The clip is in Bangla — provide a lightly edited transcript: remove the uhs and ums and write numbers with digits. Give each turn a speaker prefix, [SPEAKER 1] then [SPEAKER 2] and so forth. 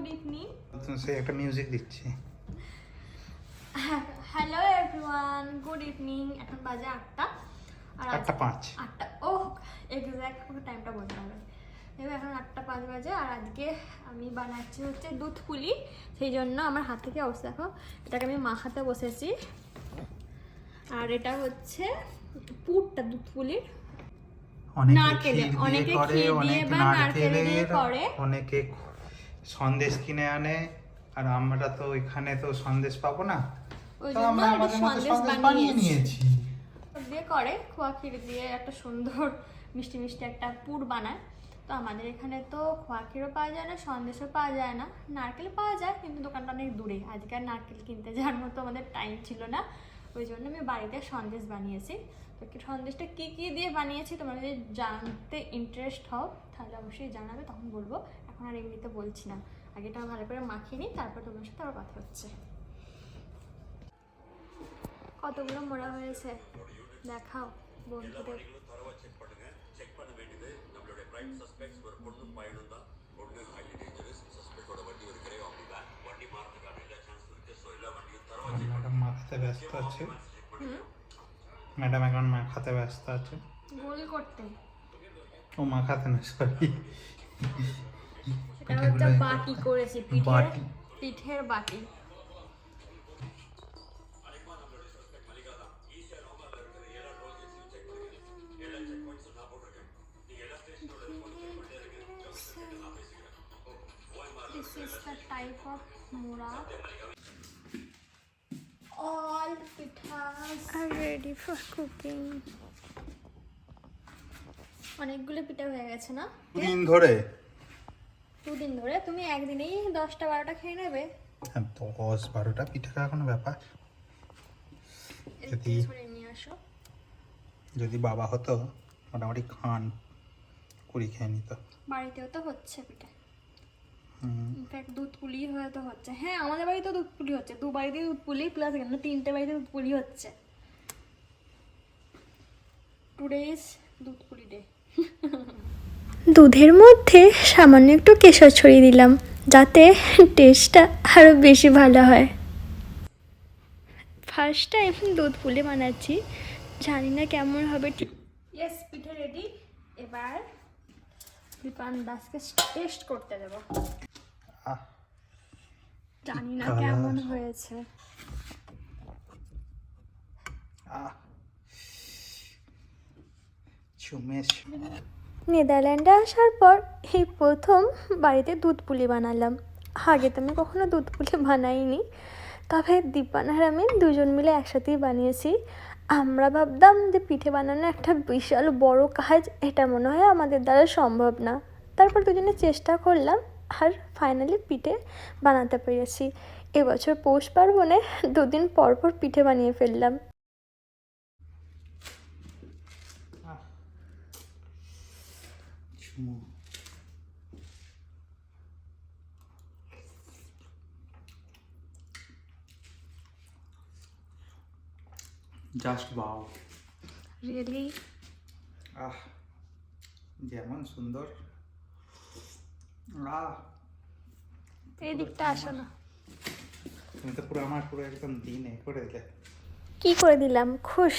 [SPEAKER 1] Good evening.
[SPEAKER 2] সেই একটা মিউজিক দিচ্ছি।
[SPEAKER 1] Hello everyone, good evening. এখন বাজে 8টা আর
[SPEAKER 2] 8:05।
[SPEAKER 1] 8টা, ও এক্স্যাক্ট টাইমটা বলতে হবে। এবার এখন 8:05 বাজে আর আজকে আমি বানাচ্ছি হচ্ছে দুধ পুলি। সেই জন্য আমার হাত থেকে অবস্থা দেখো, এটাকে আমি মাখাতে বসেছি। আর এটা হচ্ছে পুরটা দুধ পুলির। অনেকে ঘি দিয়ে বা নারকেল দিয়ে করে,
[SPEAKER 2] অনেকে সন্দেশ কিনে আনে। আর আমরা তো এখানে তো সন্দেশ পাবো না, তো আমরা আমাদের মতো সন্দেশ বানিয়ে নিয়েছি।
[SPEAKER 1] দিয়ে করে খোয়া ক্ষীর দিয়ে একটা সুন্দর মিষ্টি মিষ্টি একটা পুর বানায়। তো আমাদের এখানে তো খোয়া ক্ষীরও পাওয়া যায় না, সন্দেশও পাওয়া যায় না, নারকেল পাওয়া যায় কিন্তু দোকানটা অনেক দূরে। আজকে আর নারকেল কিনতে যাওয়ার মতো আমাদের টাইম ছিল না, ওই জন্য আমি বাড়িতে সন্দেশ বানিয়েছি। তো সন্দেশটা কী কী দিয়ে বানিয়েছি তোমরা যদি জানতে ইন্টারেস্ট হও তাহলে অবশ্যই জানাবে, তখন বলবো। এখন আর এমনিতে বলছি না, আগেটা ভালো করে মাখিয়ে নিই, তারপর তোমার সাথে আবার কথা হচ্ছে। কতগুলো মোড়া হয়েছে দেখাও বন্ধুদের।
[SPEAKER 2] ম্যাডাম মাখাতে ব্যস্ত আছে। ম্যাডাম এখন মাখাতে ব্যস্ত আছে।
[SPEAKER 1] গোল করতে,
[SPEAKER 2] ও মাখাতে না, সরি।
[SPEAKER 1] এটা হচ্ছে বাটি করেছি, পিঠের বাটি। This is the type of mura. All pitas are ready for cooking. অনেকগুলো পিঠা হয়ে গেছে না?
[SPEAKER 2] দুদিন ধরে
[SPEAKER 1] তুমি একদিনেই 10টা 12টা খেয়ে নেবে?
[SPEAKER 2] 10-12টা পিঠা খাওয়া কোনো ব্যাপার? যদি বাবা হতো মোটামুটি খান 20 খেয়ে নিত।
[SPEAKER 1] বাড়িতেও তো হচ্ছে পিঠা, ইনফ্যাক্ট দুধ পুলি হয়তো হচ্ছে। হ্যাঁ, আমাদের বাড়িতেও দুধ পুলি হচ্ছে, 2 বাড়িতে দুধ পুলি প্লাস এখানে 3টে বাড়িতে দুধ পুলি হচ্ছে। টুডে ইজ দুধ পুলি ডে।
[SPEAKER 3] দুধের মধ্যে সামান্য একটু কেশর ছড়িয়ে দিলাম যাতে টেস্টটা আরও বেশি ভালো হয়। ফার্স্ট টাইম দুধ পুলি বানাচ্ছি, জানি না কেমন হবে।
[SPEAKER 1] ইয়েস, পিঠে রেডি। এবার দীপান দাসকে টেস্ট করতে দেব, জানি না কেমন হয়েছে।
[SPEAKER 3] নেদারল্যান্ডে আসার পর এই প্রথম বাড়িতে দুধ পুলি বানালাম। আগে তো আমি কখনো দুধ পুলি বানাইনি, তবে দীপান আর আমি দুজন মিলে একসাথেই বানিয়েছি। আমরা ভাবতাম যে পিঠে বানানো একটা বিশাল বড় কাজ, এটা মনে হয় আমাদের দ্বারা সম্ভব না। তারপর দুজনে চেষ্টা করলাম আর ফাইনালি পিঠে বানাতে পেরেছি। এবছর পৌষ পার্বণে 2 দিন পর পর পিঠে বানিয়ে ফেললাম।
[SPEAKER 2] Just wow,
[SPEAKER 1] really.
[SPEAKER 2] যেমন সুন্দর।
[SPEAKER 1] এই দিকটা আসো না,
[SPEAKER 2] তুমি তো পুরো আমার পুরো একদম দিন এ করে দিলে।
[SPEAKER 3] কি করে দিলাম, খুশ।